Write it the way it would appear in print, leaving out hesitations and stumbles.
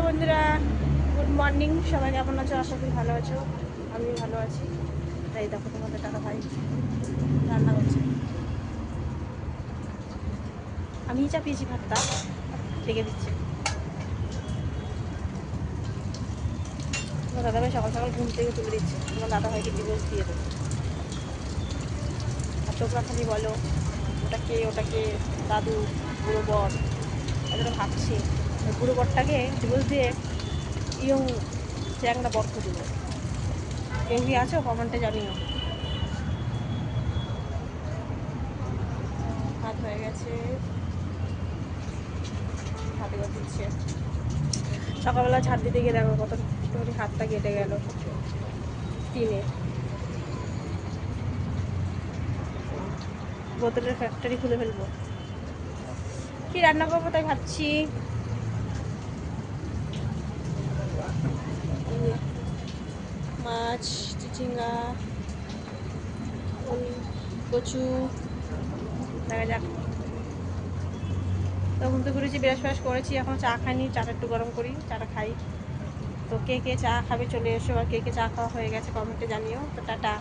বন্ধুরা, good morning. সবাই কেমন আছো? আশা করি ভালো আছো। আমি ভালো আছি। তাই দেখো তোমাদের টাকা ভাই রান্না করছে। আমি চাপিয়েছি ভাতটা, রেখে দিচ্ছে। তোমার দাদাভাই সকাল সকাল ঘুম থেকে তুলে দিচ্ছে। তোমার দাদাভাইকে ডিভোর্স দিয়ে দেবো। আর তোমরা খালি বলো ওটাকে দাদু, বুড়ো বর, এতটা ভাবছি। ওই বুড়ো বরটাকে ডিভোর্স দিয়ে ইয়ং চ্যাংটা বর খুঁজে দেবো। কেউ কি আছো? কমেন্টে জানিও। ভাত হয়ে গেছে, হাতে করে দিচ্ছে। সকালবেলা ঝাড় দিতে গিয়ে দেখো কত হাতটা কেটে গেল টিনে। বোতলের ফ্যাক্টরি খুলে ফেলবো। কি রান্না করবো তাই ভাবছি। মাছ, চিচিঙ্গা, কচু, দেখা যাক। তখন তো করেছি, ব্রাশ ফ্রাশ করেছি, এখন চা খাইনি। চাটা একটু গরম করি, চাটা খাই। তো কে কে চা খাবে চলে এসো, আর কে কে চা খাওয়া হয়ে গেছে কমেন্টে জানিও। তো টাটা।